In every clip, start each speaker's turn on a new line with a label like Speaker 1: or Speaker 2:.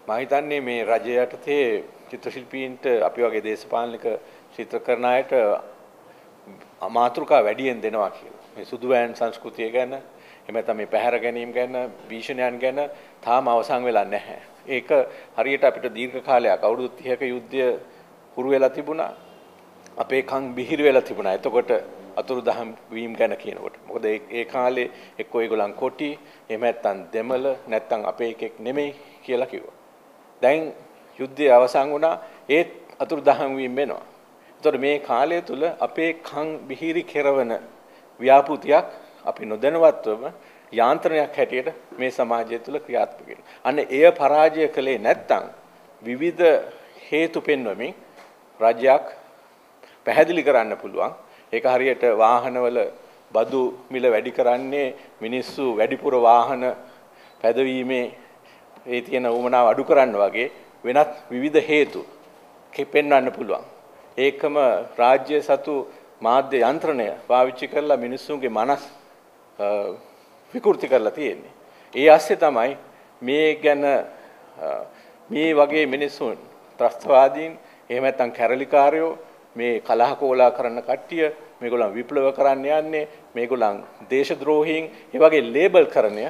Speaker 1: මම හිතන්නේ මේ රජය යටතේ චිත්‍රශිල්පීන්ට අපි වගේ දේශපාලනික චිත්‍රකරණ අයට මාතෘකා වැඩියෙන් දෙනවා කියලා. මේ සුදු වෑන් සංස්කෘතිය ගැන එහෙම නැත්නම් මේ පැහැර ගැනීම ගැන භීෂණයන් ගැන තාම අවසන් වෙලා නැහැ. ඒක හරියට අපිට දීර්ඝ කාලයක් අවුරුදු 30ක යුද්ධය හුරු වෙලා තිබුණා. අපේ කන් බිහිර වෙලා තිබුණා. එතකොට අතුරුදහන් වීම ගැන කියනකොට. මොකද ඒ කාලේ එක්කෝ ඒගොල්ලන් කොටි එහෙම නැත්නම් දෙමළ නැත්නම් අපේ එකෙක් නෙමෙයි කියලා කිව්වා. දැන් යුද්ධය අවසන් වුණා. ඒත් අතුරුදහන් වීම වෙනවා. ඒතකොට මේ කාලය තුල අපේ කන් බිහිරි කෙරවන ව්‍යාපෘතියක් අපි නොදැනුවත්වම යාන්ත්‍රණයක් හැටියට මේ සමාජය තුළ ක්‍රියාත්මක වෙනවා. අන්න එය පරාජය කළේ නැත්නම් විවිධ හේතු පෙන්වමින් රජයක් පැහැදිලි කරන්න පුළුවන්. ඒක හරියට වාහනවල බදු මිල වැඩි කරන්නේ මිනිස්සු වැඩිපුර වාහන පැදවීමේ ඒ තියෙන උවමනාව අඩු කරන්න වගේ වෙනත් විවිධ හේතු පෙන්වන්න පුළුවන්. ඒකම රාජ්‍ය සතු මාධ්‍ය යන්ත්‍රණය පාවිච්චි කරලා මිනිස්සුන්ගේ මනස් විකෘති කරලා තියෙන්නේ. ඒ ASCII තමයි මේ ගැන මේ වගේ මිනිස්සුන් ත්‍රස්තවාදීන් එහෙම නැත්නම් කැරලිකාරයෝ මේ කලහකෝලා කරන කට්ටිය මේගොල්ලන් විප්ලව කරන්න යන්නේ මේගොල්ලන් දේශද්‍රෝහීන් ඒ වගේ ලේබල් කරනය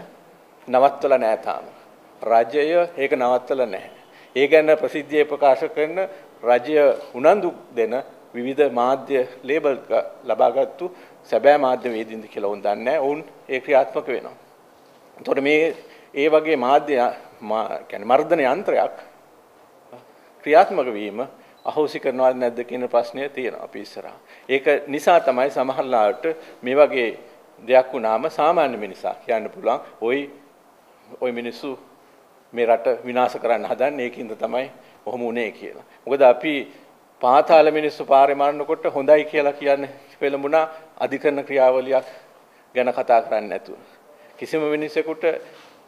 Speaker 1: නවත්තලා නැහැ තාම. රජය ඒක නවත්තලා නැහැ. ඒ ගැන ප්‍රසිද්ධිය ප්‍රකාශ කරන රජය උනන්දු දෙන විවිධ මාධ්‍ය ලේබල් ලබාගත්තු සැබෑ මාධ්‍ය වේදින්ද කියලා උන් දන්නේ නැහැ. උන් ඒ ක්‍රියාත්මක වෙනවා. එතකොට මේ ඒ වගේ මාධ්‍ය කියන්නේ මර්ධන යන්ත්‍රයක් ක්‍රියාත්මක වීම අහෝසි කරනවද නැද්ද කියන ප්‍රශ්නය තියෙනවා අපි ඉස්සරහා. ඒක නිසා තමයි සමහරලාට මේ වගේ දෙයක් වුණාම සාමාන්‍ය මිනිසා කියන්න පුළුවන් ওই මිනිස්සු මේ රට විනාශ කරන්න හදන්නේ ඒකින්ද තමයි ඔහොම උනේ කියලා. මොකද අපි පාතාල මිනිස්සු පාරේ මරනකොට හොඳයි කියලා කියන්නේ පෙළඹුණා අධිකරණ ක්‍රියාවලියක් ගැන කතා කරන්නේ නැතුව. කිසිම මිනිසෙකුට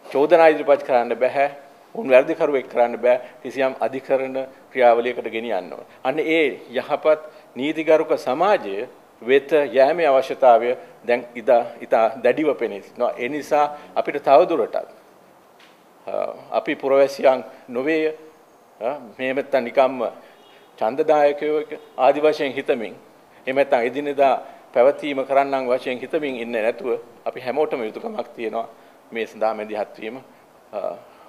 Speaker 1: චෝදනා ඉදිරිපත් කරන්න බෑ. උන් වැරදිකරුවෙක් කරන්න බෑ කිසියම් අධිකරණ ක්‍රියාවලියකට ගෙනියන්න ඕන. අන්න ඒ යහපත් නීතිගරුක සමාජය වෙත යෑමේ අවශ්‍යතාවය දැන් ඉතා දැඩිව පෙනී සිටිනවා. ඒ නිසා අපිට තවදුරටත් අපි පුරවැසියන් නොවේ මේ මෙතන නිකම්ම ඡන්දදායකයෝ ආදි වශයෙන් හිතමින් එහෙම නැත්නම් එදිනෙදා පැවතීම කරන්නම් වශයෙන් හිතමින් ඉන්නේ නැතුව අපි හැමෝටම යුතුයකමක් තියෙනවා මේ සඳහා මැදිහත් වීම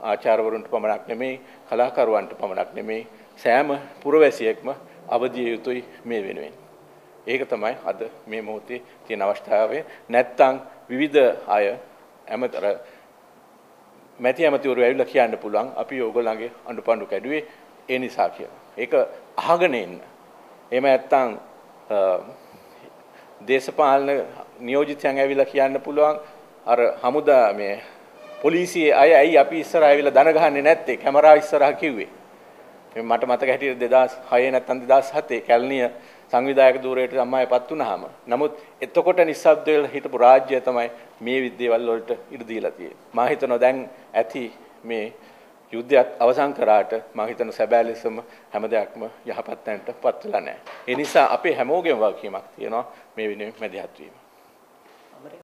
Speaker 1: ආචාර්යවරුන්ට පමණක් නෙමෙයි කලාකරුවන්ට පමණක් නෙමෙයි සෑම පුරවැසියෙක්ම අවදිය යුතුයි මේ වෙනුවෙන්. ඒක තමයි අද මේ මොහොතේ තියෙන අවස්ථාවේ. නැත්තම් විවිධ අය මැති ඇමතිවරු ඇවිල්ලා කියන්න පුළුවන් අපි ඕගොල්ලන්ගේ අඬපඬු කැඩුවේ ඒ නිසා කියලා. ඒක අහගෙන ඉන්න. එහෙම නැත්තම් දේශපාලන නියෝජිතයන් ඇවිල්ලා කියන්න පුළුවන් අර හමුදා මේ පොලිසියේ අය ඇයි අපි ඉස්සරහා ඇවිල්ලා දන ගහන්නේ නැත්තේ කැමරා ඉස්සරහා කිව්වේ. මට මතක හැටියට 2006 නැත්නම් 2007 කැලණිය සංවිධායක ධූරයට අම්මායපත් වුණාම නමුත් එතකොට නිස්සබ්ද වෙලා හිටපු රාජ්‍යය තමයි මේ විද්‍යාවල් වලට ඉඩ දීලා තියෙන්නේ. මම හිතනවා දැන් ඇති මේ යුද්ධයත් අවසන් කරාට මම හිතන සැබෑ ලෙසම හැම දෙයක්ම යහපත් තැනට පත් වෙලා නැහැ. ඒ නිසා අපේ හැමෝගෙම වගකීමක් තියෙනවා මේ වෙනුවෙන් මැදිහත් වීම.